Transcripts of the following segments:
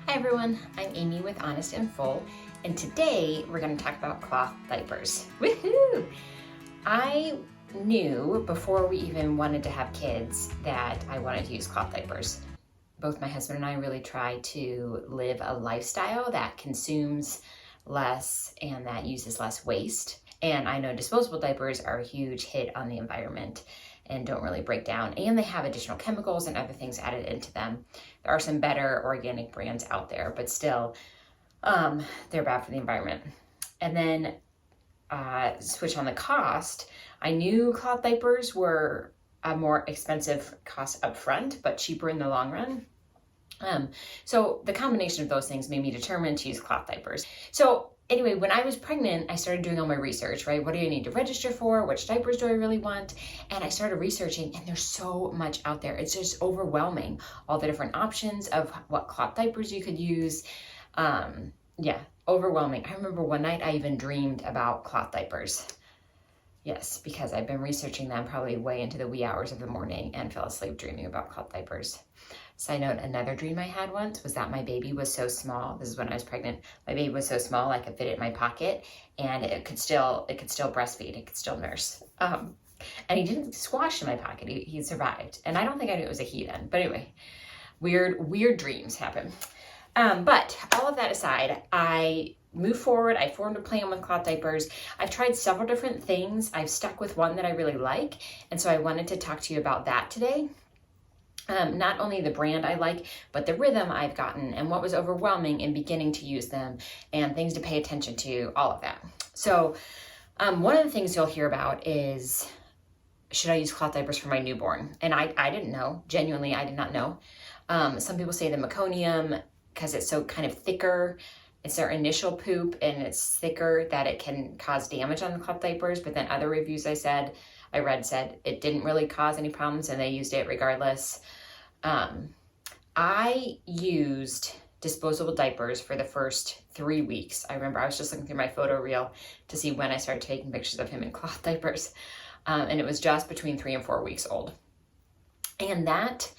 Hi everyone, I'm Amy with Honest and Full, and today we're going to talk about cloth diapers. Woohoo! I knew before we even wanted to have kids that I wanted to use cloth diapers. Both my husband and I really try to live a lifestyle that consumes less and that uses less waste. And I know disposable diapers are a huge hit on the environment and don't really break down. And they have additional chemicals and other things added into them. There are some better organic brands out there, but still, they're bad for the environment. And then switch on the cost. I knew cloth diapers were a more expensive cost up front, but cheaper in the long run. So the combination of those things made me determined to use cloth diapers. So anyway, when I was pregnant, I started doing all my research, right? What do you need to register for? Which diapers do I really want? And I started researching, and there's so much out there. It's just overwhelming. All the different options of what cloth diapers you could use. Overwhelming. I remember one night I even dreamed about cloth diapers. Yes, because I've been researching them probably way into the wee hours of the morning and fell asleep dreaming about cloth diapers. Side note, another dream I had once was that my baby was so small. This is when I was pregnant. My baby was so small I could fit it in my pocket, and it could still breastfeed. It could still nurse. And he didn't squash in my pocket. He survived. And I don't think I knew it was a he then. But anyway, weird dreams happen. But all of that aside, I moved forward. I formed a plan with cloth diapers. I've tried several different things. I've stuck with one that I really like. And so I wanted to talk to you about that today. Not only the brand I like, but the rhythm I've gotten and what was overwhelming in beginning to use them and things to pay attention to, all of that. So one of the things you'll hear about is, should I use cloth diapers for my newborn? And I didn't know. Genuinely, I did not know. Some people say the meconium, because it's so kind of thicker, it's their initial poop and it's thicker, that it can cause damage on the cloth diapers. But then other reviews I read said it didn't really cause any problems and they used it regardless. I used disposable diapers for the first 3 weeks. I remember I was just looking through my photo reel to see when I started taking pictures of him in cloth diapers. And it was just between 3 and 4 weeks old. And that,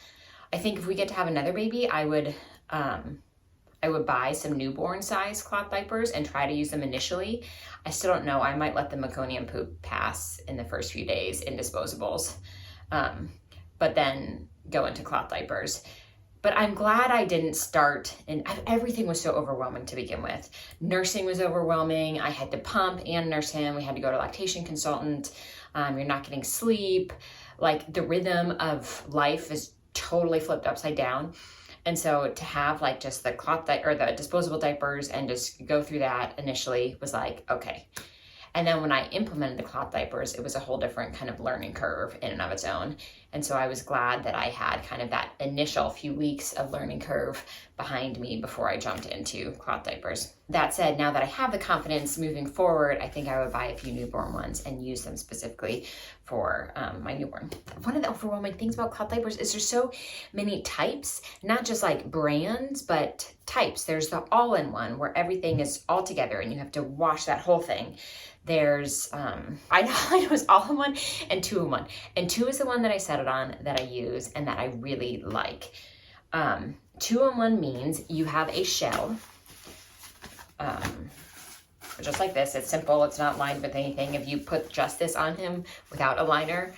I think if we get to have another baby, I would buy some newborn size cloth diapers and try to use them initially. I still don't know. I might let the meconium poop pass in the first few days in disposables, but then go into cloth diapers. But I'm glad I didn't start, and everything was so overwhelming to begin with. Nursing was overwhelming. I had to pump and nurse him. We had to go to a lactation consultant. You're not getting sleep. Like, the rhythm of life is totally flipped upside down. And so to have like just the the disposable diapers and just go through that initially was like, okay. And then when I implemented the cloth diapers, it was a whole different kind of learning curve in and of its own. And so I was glad that I had kind of that initial few weeks of learning curve behind me before I jumped into cloth diapers. That said, now that I have the confidence moving forward, I think I would buy a few newborn ones and use them specifically for my newborn. One of the overwhelming things about cloth diapers is there's so many types, not just like brands, but types. There's the all-in-one where everything is all together and you have to wash that whole thing. There's, I know it's all-in-one and two-in-one. And 2 is the one that I set it on, that I use, and that I really like. 2-in-1 means you have a shell, just like this. It's simple. It's not lined with anything. If you put just this on him without a liner,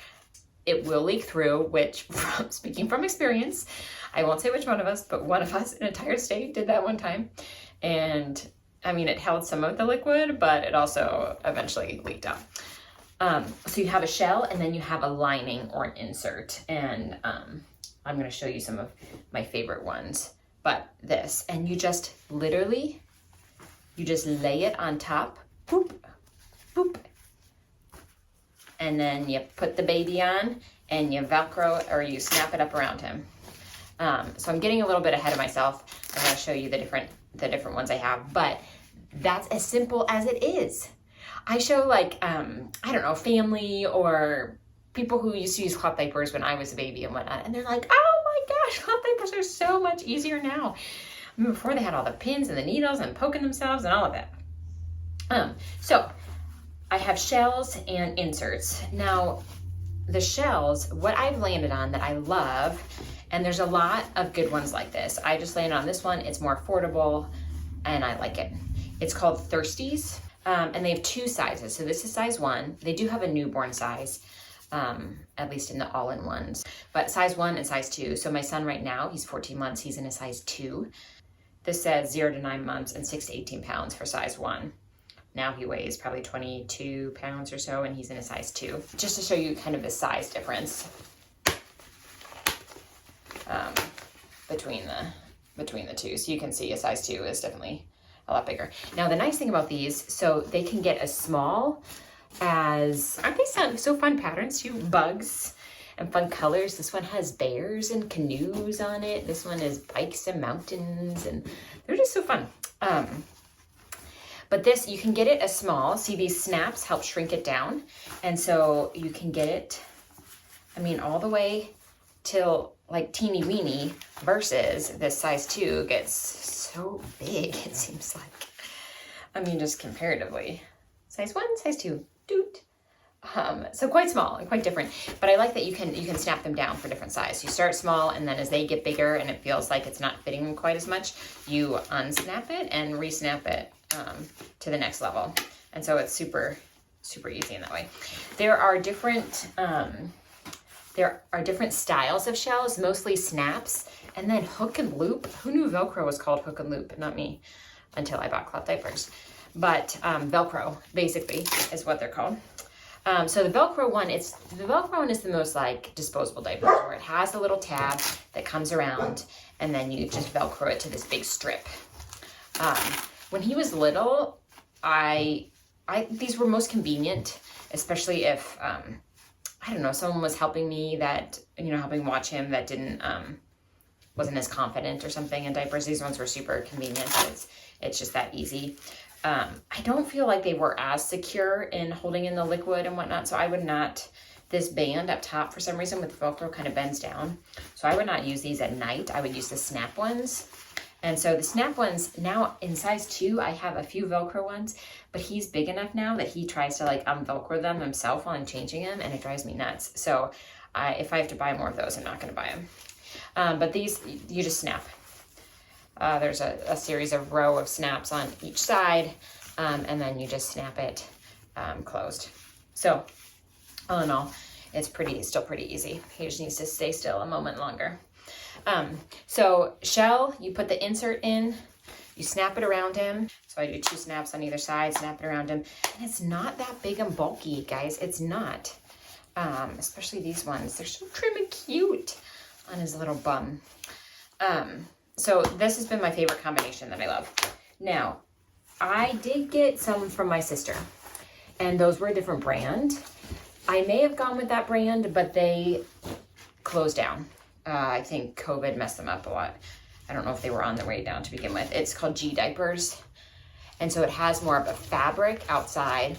it will leak through, which, speaking from experience, I won't say which one of us, but one of us in a tired state did that one time. And I mean, it held some of the liquid, but it also eventually leaked out. So you have a shell and then you have a lining or an insert. And I'm going to show you some of my favorite ones. But this, and you just literally, you just lay it on top, boop, boop. And then you put the baby on and you Velcro or you snap it up around him. So I'm getting a little bit ahead of myself. I'm going to show you the different ones I have, but that's as simple as it is. I show like, I don't know, family or people who used to use cloth diapers when I was a baby and whatnot. And they're like, oh my gosh, cloth diapers are so much easier now. I mean, before they had all the pins and the needles and poking themselves and all of that. So I have shells and inserts. Now, the shells, what I've landed on that I love, and there's a lot of good ones like this. I just landed on this one. It's more affordable and I like it. It's called Thirsties, and they have 2 sizes. So this is size 1. They do have a newborn size, at least in the all-in-ones, but size 1 and size 2. So my son right now, he's 14 months, he's in a size 2. This says 0 to 9 months and 6 to 18 pounds for size 1. Now he weighs probably 22 pounds or so, and he's in a size 2. Just to show you kind of the size difference between the two. So you can see a size 2 is definitely a lot bigger. Now the nice thing about these, so they can get as small as, aren't they so fun patterns too? Bugs and fun colors. This one has bears and canoes on it. This one is bikes and mountains, and they're just so fun. But this, you can get it as small. See, these snaps help shrink it down. And so you can get it, I mean, all the way till like teeny weeny, versus this size 2 gets so big, it seems like. I mean, just comparatively. Size 1, size 2, doot. So quite small and quite different, but I like that you can snap them down for different size. You start small, and then as they get bigger and it feels like it's not fitting them quite as much, you unsnap it and resnap it to the next level. And so it's super, super easy in that way. There are different styles of shells, mostly snaps, and then hook and loop. Who knew Velcro was called hook and loop? Not me, until I bought cloth diapers. But Velcro basically is what they're called. So the Velcro one is the most like disposable diapers, where it has a little tab that comes around, and then you just Velcro it to this big strip. When he was little, these were most convenient, especially if I don't know, someone was helping me that, helping watch him that wasn't as confident or something in diapers. These ones were super convenient. It's just that easy. I don't feel like they were as secure in holding in the liquid and whatnot, so I would not, this band up top for some reason with Velcro kind of bends down, so I would not use these at night. I would use the snap ones. And so the snap ones, now in size 2, I have a few Velcro ones, but he's big enough now that he tries to like unvelcro them himself while I'm changing them, and it drives me nuts. So if I have to buy more of those, I'm not going to buy them. But these, you just snap. There's a series of row of snaps on each side, and then you just snap it closed. So all in all, it's still pretty easy. He just needs to stay still a moment longer. So shell, you put the insert in, you snap it around him. So I do 2 snaps on either side, snap it around him. And it's not that big and bulky, guys. It's not. Especially these ones. They're so trim and cute on his little bum. So this has been my favorite combination that I love. Now, I did get some from my sister, and those were a different brand. I may have gone with that brand, but they closed down. I think COVID messed them up a lot. I don't know if they were on their way down to begin with. It's called Diapers. And so it has more of a fabric outside.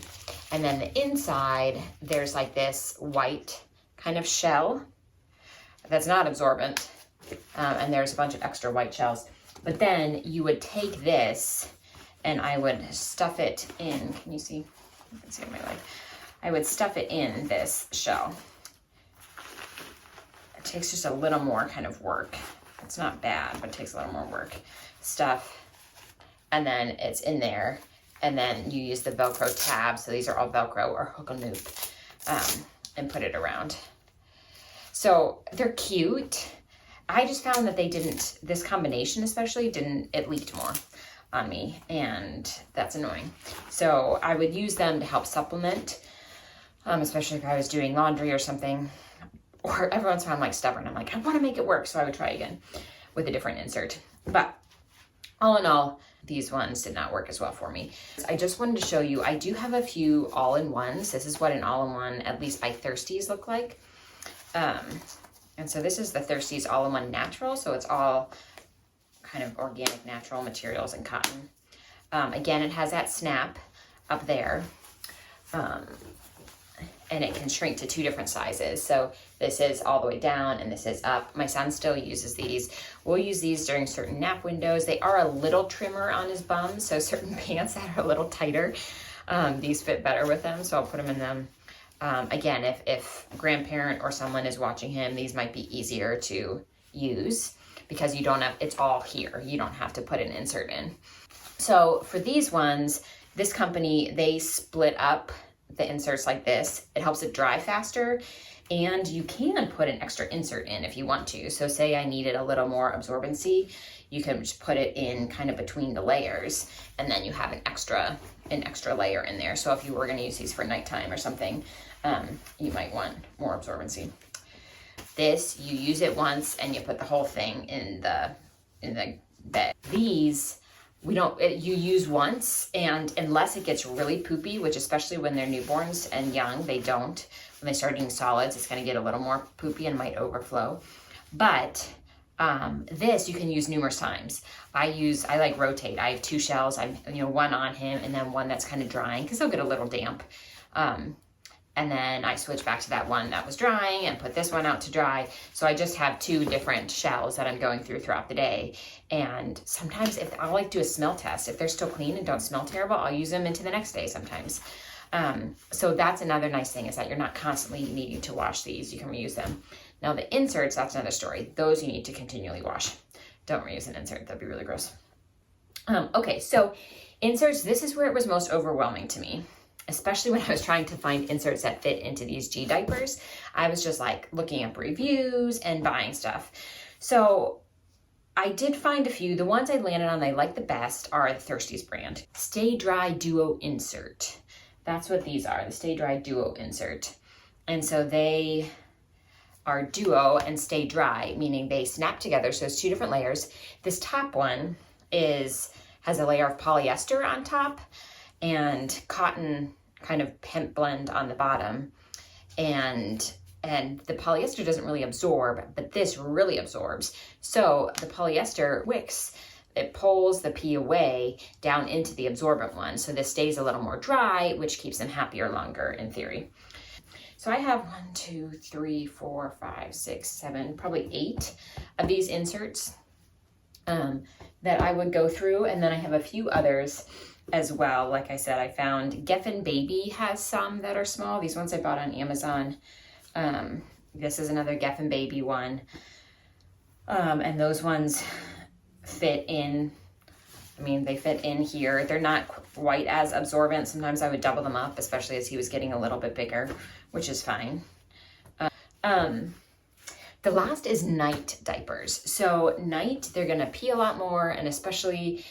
And then the inside, there's like this white kind of shell that's not absorbent. And there's a bunch of extra white shells. But then you would take this and I would stuff it in. Can you see? You can see my leg. I would stuff it in this shell. It takes just a little more kind of work. It's not bad, but it takes a little more work. Stuff, and then it's in there, and then you use the Velcro tab. So these are all Velcro or hook and loop, and put it around. So they're cute. I just found that this combination especially it leaked more on me, and that's annoying. So I would use them to help supplement, especially if I was doing laundry or something. Or every once in a while I'm like stubborn. I'm like, I want to make it work. So I would try again with a different insert. But all in all, these ones did not work as well for me. I just wanted to show you, I do have a few all-in-ones. This is what an all-in-one, at least by Thirsties, look like. And so this is the Thirsties all-in-one natural. So it's all kind of organic natural materials and cotton. Again, it has that snap up there. And it can shrink to 2 different sizes. So this is all the way down and this is up. My son still uses these. We'll use these during certain nap windows. They are a little trimmer on his bum, so certain pants that are a little tighter, these fit better with them, so I'll put them in them. Again, if a grandparent or someone is watching him, these might be easier to use because you don't have, it's all here. You don't have to put an insert in. So for these ones, this company, they split up the inserts like this. It helps it dry faster, and you can put an extra insert in if you want to. So say I needed a little more absorbency, you can just put it in kind of between the layers, and then you have an extra layer in there. So if you were going to use these for nighttime or something, you might want more absorbency. This, you use it once and you put the whole thing in the bed. These, you use once, and unless it gets really poopy, which especially when they're newborns and young, they don't. When they start eating solids, it's going to get a little more poopy and might overflow. But this you can use numerous times. I like rotate. I have 2 shells. One on him and then one that's kind of drying because they'll get a little damp. And then I switch back to that one that was drying and put this one out to dry. So I just have 2 different shells that I'm going throughout the day. And sometimes I'll like do a smell test. If they're still clean and don't smell terrible, I'll use them into the next day sometimes. So that's another nice thing, is that you're not constantly needing to wash these. You can reuse them. Now the inserts, that's another story. Those you need to continually wash. Don't reuse an insert. That'd be really gross. Okay, so inserts, this is where it was most overwhelming to me, especially when I was trying to find inserts that fit into these G diapers. I was just like looking up reviews and buying stuff. So I did find a few. The ones I landed on I like the best are the Thirsties brand. Stay Dry Duo Insert. That's what these are, the Stay Dry Duo Insert. And so they are duo and stay dry, meaning they snap together. So it's 2 different layers. This top one has a layer of polyester on top and cotton kind of hemp blend on the bottom. And the polyester doesn't really absorb, but this really absorbs. So the polyester wicks, it pulls the pee away down into the absorbent one. So this stays a little more dry, which keeps them happier longer in theory. So I have 1, 2, 3, 4, 5, 6, 7, probably 8 of these inserts that I would go through. And then I have a few others as well. Like I said, I found Geffen Baby has some that are small. These ones I bought on Amazon. This is another Geffen Baby one. And those ones fit in. They fit in here. They're not quite as absorbent. Sometimes I would double them up, especially as he was getting a little bit bigger, which is fine. The last is night diapers. So night, they're gonna pee a lot more, and especially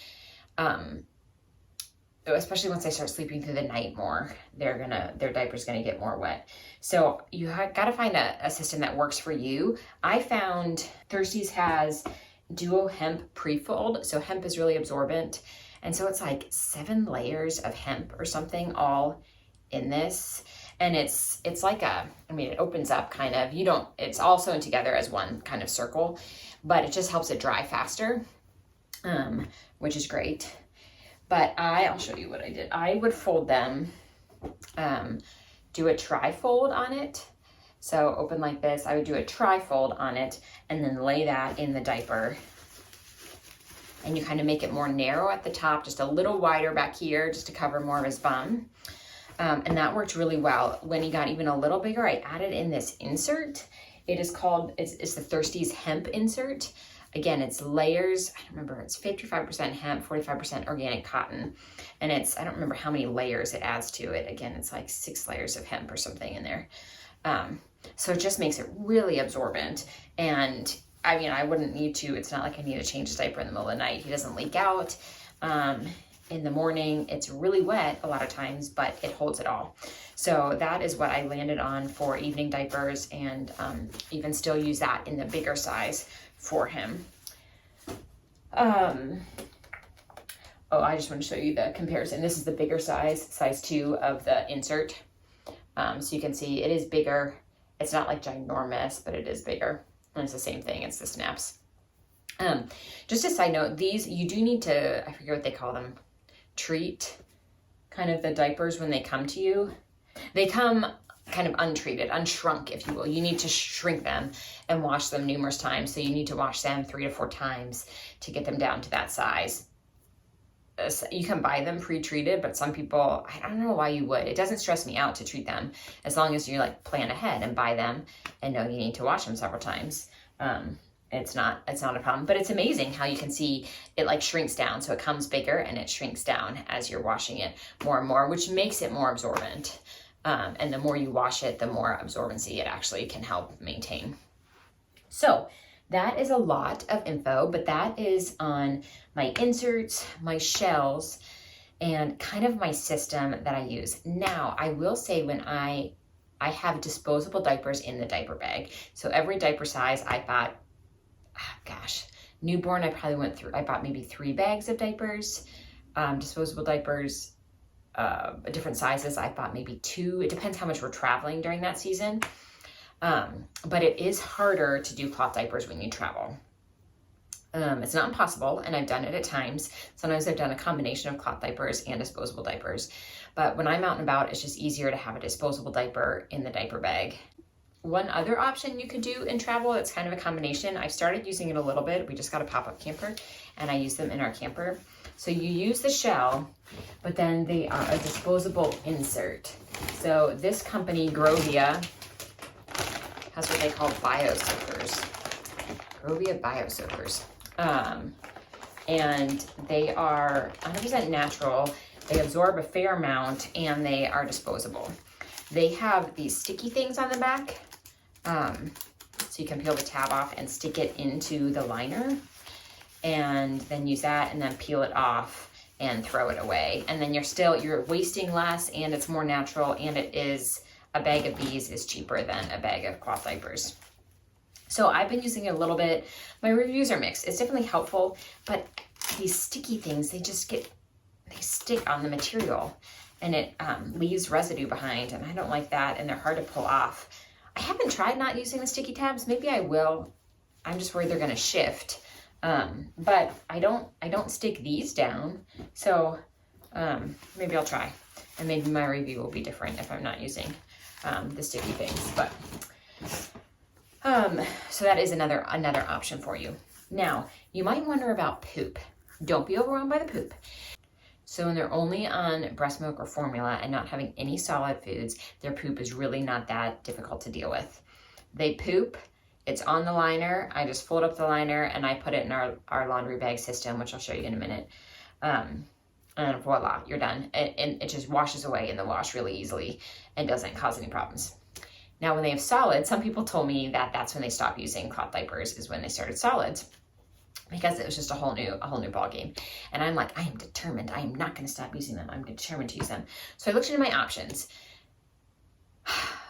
once they start sleeping through the night more, their diaper's gonna get more wet. So you gotta find a system that works for you. I found Thirsties has Duo Hemp Pre-Fold. So hemp is really absorbent. And so it's like 7 layers of hemp or something all in this. And it's like it opens up kind of, it's all sewn together as one kind of circle, but it just helps it dry faster, which is great. But I'll show you what I did. I would fold them, do a tri-fold on it. So open like this, I would do a tri-fold on it and then lay that in the diaper. And you kind of make it more narrow at the top, just a little wider back here, just to cover more of his bum. And that worked really well. When he got even a little bigger, I added in this insert. It's the Thirsties Hemp Insert. Again, it's layers. I don't remember, it's 55% hemp, 45% organic cotton. And I don't remember how many layers it adds to it. Again, it's like 6 layers of hemp or something in there. So it just makes it really absorbent. And I wouldn't need to, it's not like I need to change his diaper in the middle of the night. He doesn't leak out. In the morning, it's really wet a lot of times, but it holds it all. So that is what I landed on for evening diapers, and even still use that in the bigger size for him. I just want to show you the comparison. This is the bigger size 2 of the insert. So you can see it is bigger. It's not like ginormous, but it is bigger. And it's the same thing, it's the snaps. Just a side note, these, you do need to, I forget what they call them, treat kind of the diapers when they come to you. They come kind of untreated, unshrunk, if you will. You need to shrink them and wash them numerous times. So you need to wash them 3 to 4 times to get them down to that size. you can buy them pre-treated, but some people, I don't know why you would. It doesn't stress me out to treat them as long as you like plan ahead and buy them and know you need to wash them several times. It's not a problem, but it's amazing how you can see it like shrinks down. So it comes bigger and it shrinks down as you're washing it more and more, which makes it more absorbent. And the more you wash it, the more absorbency it actually can help maintain. So that is a lot of info, but that is on my inserts, my shells, and kind of my system that I use. Now, I will say when I have disposable diapers in the diaper bag. So every diaper size I bought, newborn, I bought maybe 3 bags of diapers, disposable diapers, different sizes. I bought maybe 2. It depends how much we're traveling during that season. But it is harder to do cloth diapers when you travel. It's not impossible, and I've done it at times. Sometimes I've done a combination of cloth diapers and disposable diapers. But when I'm out and about, it's just easier to have a disposable diaper in the diaper bag. One other option you could do in travel, it's kind of a combination. I've started using it a little bit. We just got a pop-up camper, and I use them in our camper. So you use the shell, but then they are a disposable insert. So this company, Grovia, has what they call bio-soakers. Grovia bio-soakers. And they are 100% natural. They absorb a fair amount, and they are disposable. They have these sticky things on the back. So you can peel the tab off and stick it into the liner, and then use that and then peel it off and throw it away. And then you're wasting less, and it's more natural, and it is, a bag of these is cheaper than a bag of cloth diapers. So I've been using it a little bit. My reviews are mixed. It's definitely helpful, but these sticky things, they stick on the material, and it leaves residue behind, and I don't like that, and they're hard to pull off. I haven't tried not using the sticky tabs. Maybe I will. I'm just worried they're gonna shift. But I don't stick these down. So maybe I'll try, and maybe my review will be different if I'm not using the sticky things. But so that is another option for you. Now, you might wonder about poop. Don't be overwhelmed by the poop. So when they're only on breast milk or formula and not having any solid foods, their poop is really not that difficult to deal with. They poop, it's on the liner. I just fold up the liner and I put it in our laundry bag system, which I'll show you in a minute. And voila, you're done. And it just washes away in the wash really easily and doesn't cause any problems. Now, when they have solids, some people told me that that's when they stopped using cloth diapers, is when they started solids, because it was just a whole new ball game. And I'm like, I am determined. I am not going to stop using them. I'm determined to use them. So I looked into my options.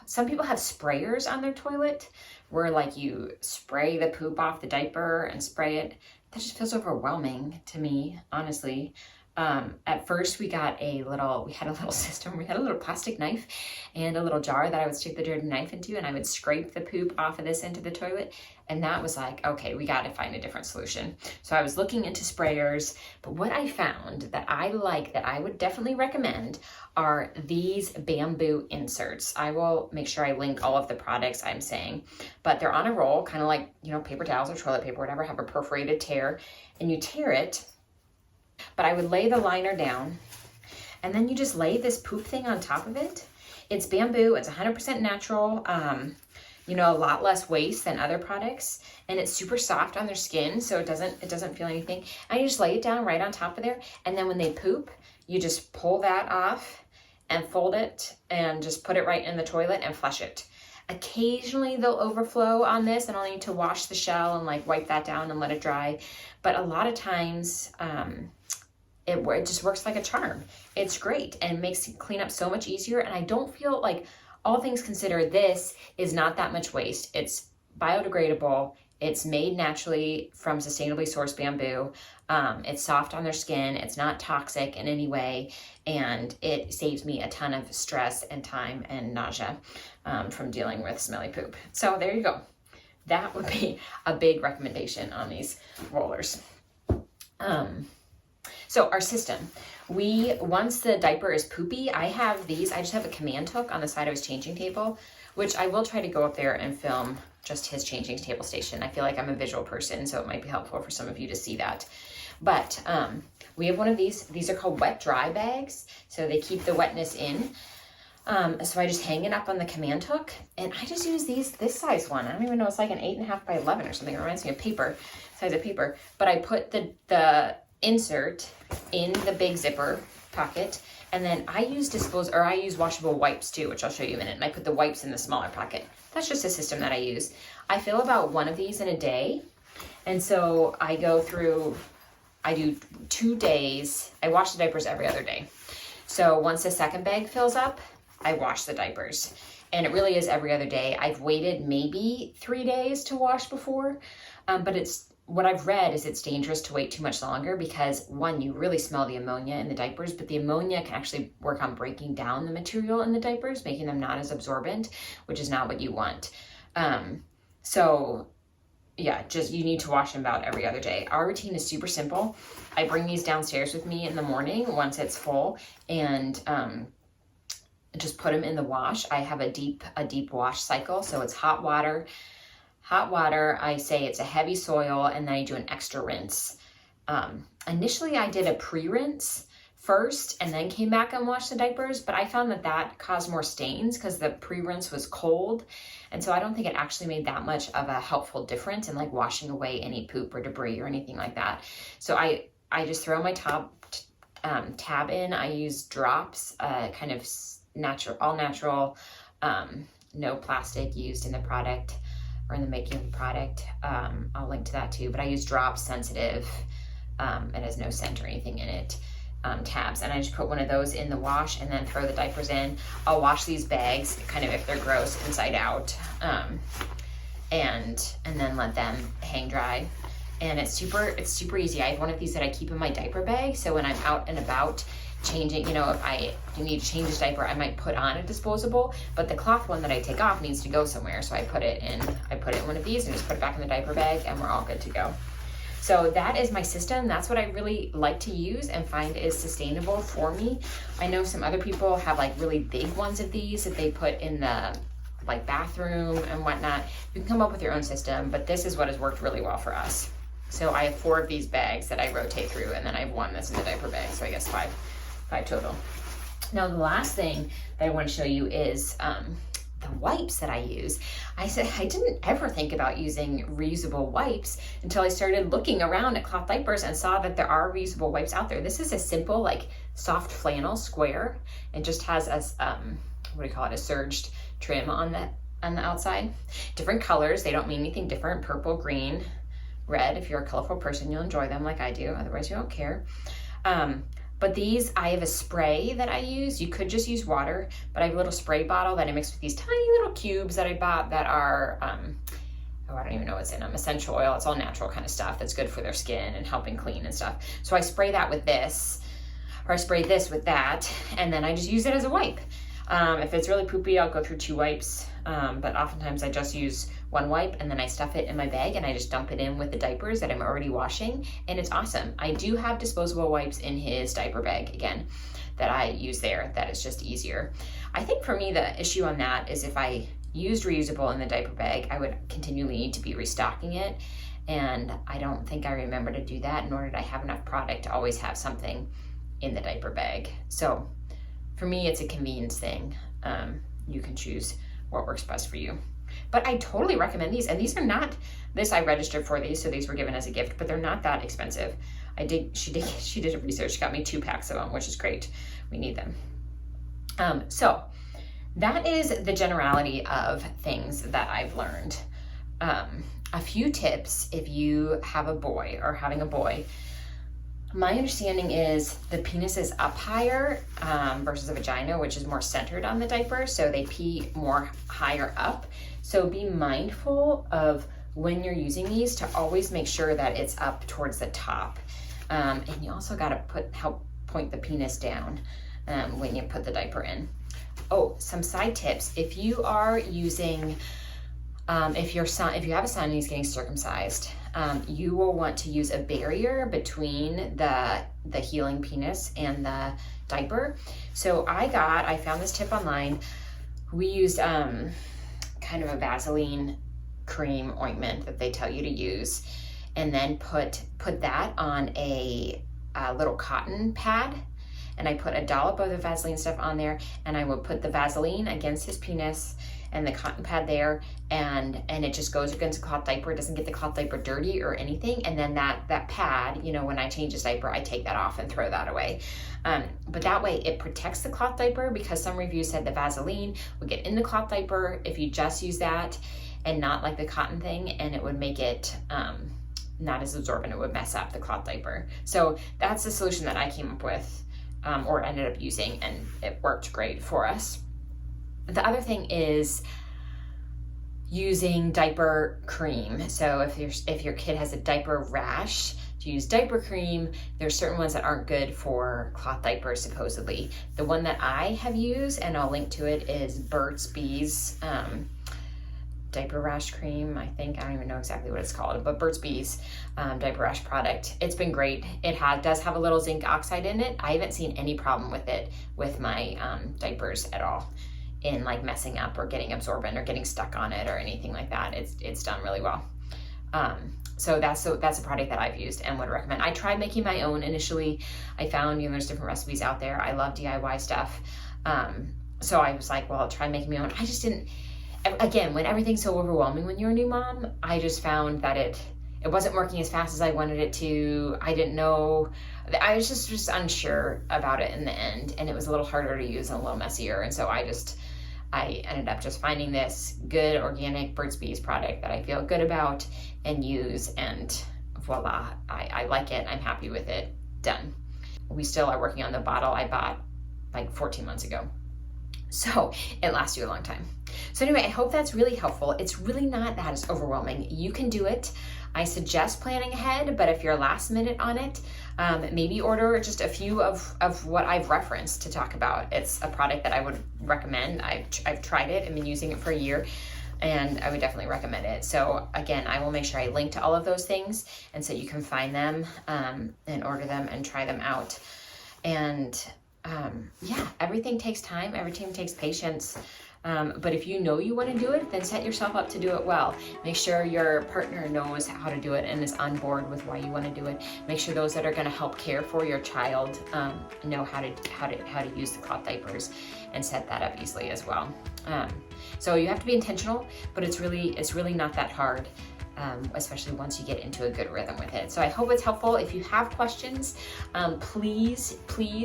Some people have sprayers on their toilet where like you spray the poop off the diaper and spray it. That just feels overwhelming to me, honestly. At first we had a little system. We had a little plastic knife and a little jar that I would stick the dirty knife into, and I would scrape the poop off of this into the toilet. And that was like, okay, we got to find a different solution. So I was looking into sprayers, but what I found that I like, that I would definitely recommend, are these bamboo inserts. I will make sure I link all of the products I'm saying, but they're on a roll, kind of like, paper towels or toilet paper, whatever, have a perforated tear, and you tear it. But I would lay the liner down, and then you just lay this poop thing on top of it. It's bamboo, it's 100% natural, a lot less waste than other products, and it's super soft on their skin, so it doesn't feel anything. And you just lay it down right on top of there, and then when they poop, you just pull that off and fold it and just put it right in the toilet and flush it. Occasionally they'll overflow on this, and I'll need to wash the shell and like wipe that down and let it dry. But a lot of times, it just works like a charm. It's great and makes cleanup so much easier. And I don't feel like, all things considered, this is not that much waste. It's biodegradable. It's made naturally from sustainably sourced bamboo. It's soft on their skin. It's not toxic in any way. And it saves me a ton of stress and time and nausea from dealing with smelly poop. So there you go. That would be a big recommendation on these rollers. So our system, once the diaper is poopy, I just have a command hook on the side of his changing table, which I will try to go up there and film just his changing table station. I feel like I'm a visual person, so it might be helpful for some of you to see that. But we have one of these. These are called wet dry bags, so they keep the wetness in. So I just hang it up on the command hook, and I just use this size one. I don't even know, it's like an 8.5 by 11 or something. It reminds me of paper, size of paper. But I put the insert in the big zipper pocket, and then I use washable wipes too, which I'll show you in a minute. And I put the wipes in the smaller pocket. That's just a system that I use. I fill about one of these in a day, and so I do 2 days. I wash the diapers every other day. So once the second bag fills up, I wash the diapers. And it really is every other day. I've waited maybe 3 days to wash before, but what I've read is it's dangerous to wait too much longer because, one, you really smell the ammonia in the diapers, but the ammonia can actually work on breaking down the material in the diapers, making them not as absorbent, which is not what you want. So yeah, you need to wash them about every other day. Our routine is super simple. I bring these downstairs with me in the morning once it's full, and just put them in the wash. I have a deep wash cycle, so it's hot water. I say it's a heavy soil, and then I do an extra rinse. Initially, I did a pre-rinse first and then came back and washed the diapers, but I found that caused more stains because the pre-rinse was cold. And so I don't think it actually made that much of a helpful difference in like washing away any poop or debris or anything like that. So I just throw my tab in. I use drops, kind of all natural, no plastic used in the product or in the making of the product. I'll link to that too, but I use drops, sensitive, it has no scent or anything in it. Tabs, and I just put one of those in the wash and then throw the diapers in. I'll wash these bags kind of if they're gross inside out, and then let them hang dry. And it's super easy. I have one of these that I keep in my diaper bag, so when I'm out and about changing, if I need to change a diaper, I might put on a disposable, but the cloth one that I take off needs to go somewhere, so I put it in one of these and just put it back in the diaper bag, and we're all good to go. So that is my system. That's what I really like to use and find is sustainable for me. I know some other people have like really big ones of these that they put in the like bathroom and whatnot. You can come up with your own system, but this is what has worked really well for us. So I have 4 of these bags that I rotate through, and then I have 1 that's in the diaper bag. So I guess five total. Now the last thing that I want to show you is the wipes that I use. I said I didn't ever think about using reusable wipes until I started looking around at cloth diapers and saw that there are reusable wipes out there. This is a simple like soft flannel square. It just has a surged trim on the outside. Different colors. They don't mean anything different. Purple, green, red. If you're a colorful person, you'll enjoy them like I do. Otherwise, you don't care. But these, I have a spray that I use. You could just use water, but I have a little spray bottle that I mix with these tiny little cubes that I bought that are, I don't even know what's in them, essential oil. It's all natural kind of stuff that's good for their skin and helping clean and stuff. So I spray that with this, or I spray this with that, and then I just use it as a wipe. If it's really poopy, I'll go through 2 wipes, but oftentimes I just use 1 wipe and then I stuff it in my bag and I just dump it in with the diapers that I'm already washing, and it's awesome. I do have disposable wipes in his diaper bag, again, that I use there. That is just easier. I think for me, the issue on that is if I used reusable in the diaper bag, I would continually need to be restocking it, and I don't think I remember to do that, nor did I have enough product to always have something in the diaper bag. So for me, it's a convenience thing. You can choose what works best for you. But I totally recommend these. And these are not, I registered for these, so these were given as a gift, but they're not that expensive. She did a research, got me 2 packs of them, which is great. We need them. So that is the generality of things that I've learned. A few tips if you have a boy or having a boy. My understanding is the penis is up higher versus a vagina, which is more centered on the diaper, so they pee more higher up. So be mindful of when you're using these to always make sure that it's up towards the top. And you also got to help point the penis down when you put the diaper in. Oh, some side tips. If you are using, if you have a son and he's getting circumcised, you will want to use a barrier between the healing penis and the diaper. So I found this tip online. We used kind of a Vaseline cream ointment that they tell you to use, and then put that on a little cotton pad, and I put a dollop of the Vaseline stuff on there, and I would put the Vaseline against his penis and the cotton pad there, and it just goes against the cloth diaper. It doesn't get the cloth diaper dirty or anything. And then that pad, you know, when I change his diaper, I take that off and throw that away. But that way it protects the cloth diaper, because some reviews said the Vaseline would get in the cloth diaper if you just use that and not like the cotton thing, and it would make it not as absorbent. It would mess up the cloth diaper. So that's the solution that I came up with, or ended up using, and it worked great for us. The other thing is using diaper cream. So if your kid has a diaper rash, to use diaper cream. There's certain ones that aren't good for cloth diapers, supposedly. The one that I have used, and I'll link to it, is Burt's Bees diaper rash cream. I don't even know exactly what it's called, but Burt's Bees diaper rash product. It's been great. It does have a little zinc oxide in it. I haven't seen any problem with it with my diapers at all, in like messing up or getting absorbent or getting stuck on it or anything like that. It's done really well. So that's a product that I've used and would recommend. I tried making my own initially. I found, there's different recipes out there. I love DIY stuff. So I was like, well, I'll try making my own. I just didn't, again, when everything's so overwhelming when you're a new mom, I just found that it wasn't working as fast as I wanted it to. I didn't know. I was just unsure about it in the end, and it was a little harder to use and a little messier. And so I ended up just finding this good organic Burt's Bees product that I feel good about and use, and voila, I like it. I'm happy with it. Done. We still are working on the bottle I bought like 14 months ago. So it lasts you a long time. So anyway, I hope that's really helpful. It's really not that as overwhelming. You can do it. I suggest planning ahead, but if you're last minute on it, maybe order just a few of what I've referenced to talk about. It's a product that I would recommend. I've tried it and been using it for a year, and I would definitely recommend it. So again, I will make sure I link to all of those things, and so you can find them and order them and try them out. And yeah, everything takes time. Everything takes patience. But if you know you want to do it, then set yourself up to do it well. Make sure your partner knows how to do it and is on board with why you want to do it. Make sure those that are going to help care for your child know how to use the cloth diapers, and set that up easily as well. So you have to be intentional, but it's really not that hard. Especially once you get into a good rhythm with it. So I hope it's helpful. If you have questions, please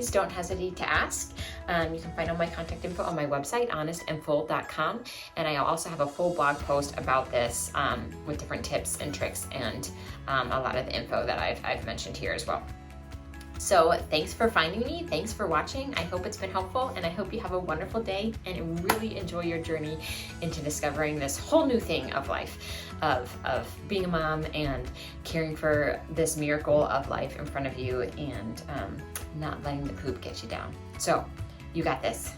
don't hesitate to ask. You can find all my contact info on my website, honestandfull.com. And I also have a full blog post about this with different tips and tricks and a lot of the info that I've mentioned here as well. So thanks for finding me. Thanks for watching. I hope it's been helpful, and I hope you have a wonderful day and really enjoy your journey into discovering this whole new thing of life, of being a mom and caring for this miracle of life in front of you, and not letting the poop get you down. So you got this.